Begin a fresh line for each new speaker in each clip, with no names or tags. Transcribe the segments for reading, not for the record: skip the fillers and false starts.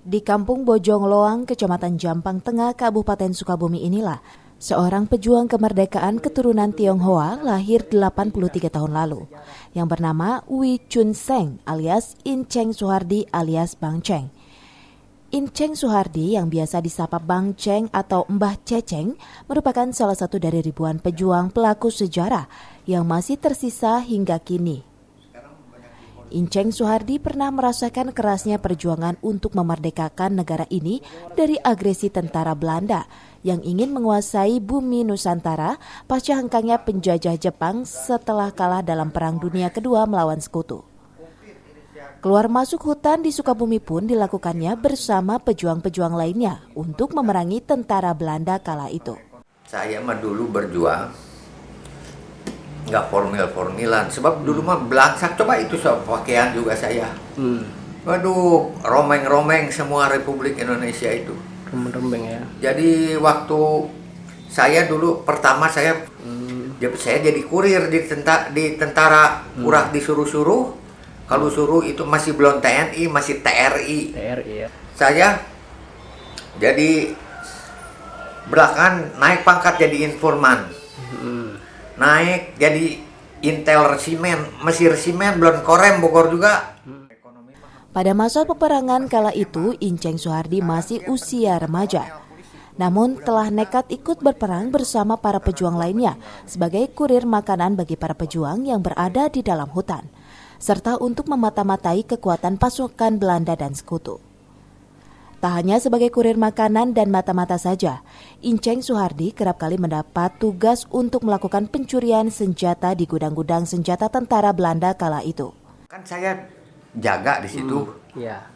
Di Kampung Bojong Loang, Kecamatan Jampang Tengah, Kabupaten Sukabumi inilah seorang pejuang kemerdekaan keturunan Tionghoa lahir 83 tahun lalu yang bernama Wee Chun Seng alias In Cheng Soehardi alias Bang Cheng. In Cheng Soehardi yang biasa disapa Bang Cheng atau Mbah Ceceng merupakan salah satu dari ribuan pejuang pelaku sejarah yang masih tersisa hingga kini. In Cheng Soehardi pernah merasakan kerasnya perjuangan untuk memerdekakan negara ini dari agresi tentara Belanda yang ingin menguasai bumi Nusantara pasca hengkangnya penjajah Jepang setelah kalah dalam Perang Dunia Kedua melawan sekutu. Keluar masuk hutan di Sukabumi pun dilakukannya bersama pejuang-pejuang lainnya untuk memerangi tentara Belanda kala itu.
Saya mah dulu berjuang nggak formil-formilan, sebab dulu mah belangsak, coba itu soal pakaian juga saya. Waduh, romeng-romeng semua Republik Indonesia itu.
Rembeng ya.
Jadi waktu saya dulu pertama saya jadi kurir di tentara, kurang disuruh-suruh. Kalau suruh itu masih belum TNI, masih TRI.
TRI ya. Saya
jadi belakangan naik pangkat jadi informan. Naik jadi intel resimen, Mesir Simen, belum Korem, Bogor juga.
Pada masa peperangan kala itu, In Cheng Soehardi masih usia remaja. Namun telah nekat ikut berperang bersama para pejuang lainnya sebagai kurir makanan bagi para pejuang yang berada di dalam hutan, serta untuk memata-matai kekuatan pasukan Belanda dan sekutu. Tak hanya sebagai kurir makanan dan mata-mata saja, In Cheng Soehardi kerap kali mendapat tugas untuk melakukan pencurian senjata di gudang-gudang senjata tentara Belanda kala itu.
Kan saya jaga di situ,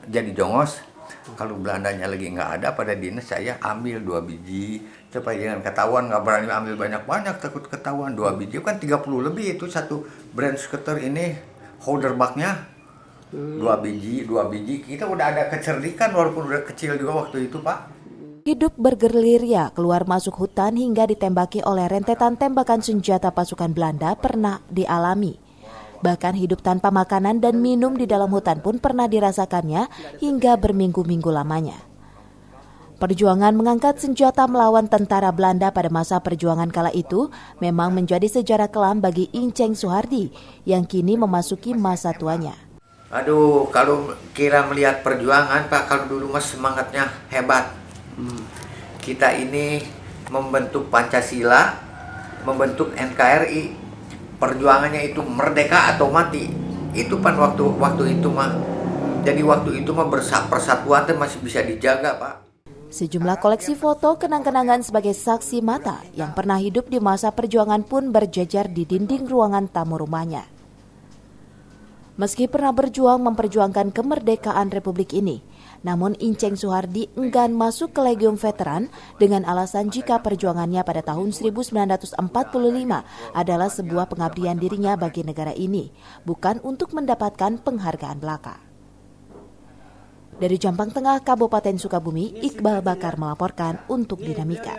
jadi jongos. Kalau Belandanya lagi nggak ada pada dinas, saya ambil 2 biji. Supaya jangan ketahuan, nggak berani ambil banyak-banyak, takut ketahuan. 2 biji kan 30 lebih itu satu brand skuter ini, holder baknya. 2 biji, kita udah ada kecerdikan walaupun udah kecil juga waktu itu, Pak.
Hidup bergerilya keluar masuk hutan hingga ditembaki oleh rentetan tembakan senjata pasukan Belanda pernah dialami. Bahkan hidup tanpa makanan dan minum di dalam hutan pun pernah dirasakannya hingga berminggu-minggu lamanya. Perjuangan mengangkat senjata melawan tentara Belanda pada masa perjuangan kala itu memang menjadi sejarah kelam bagi In Cheng Soehardi yang kini memasuki masa tuanya.
Aduh, kalau kira melihat perjuangan, Pak, kalau dulu mas semangatnya hebat. Kita ini membentuk Pancasila, membentuk NKRI, perjuangannya itu merdeka atau mati. Itu kan waktu itu mah. Jadi waktu itu mah persatuan masih bisa dijaga, Pak.
Sejumlah koleksi foto kenang-kenangan sebagai saksi mata yang pernah hidup di masa perjuangan pun berjejer di dinding ruangan tamu rumahnya. Meski pernah berjuang memperjuangkan kemerdekaan Republik ini, namun In Cheng Soehardi enggan masuk ke Legiun Veteran dengan alasan jika perjuangannya pada tahun 1945 adalah sebuah pengabdian dirinya bagi negara ini, bukan untuk mendapatkan penghargaan belaka. Dari Jampang Tengah, Kabupaten Sukabumi, Iqbal Bakar melaporkan untuk Dinamika.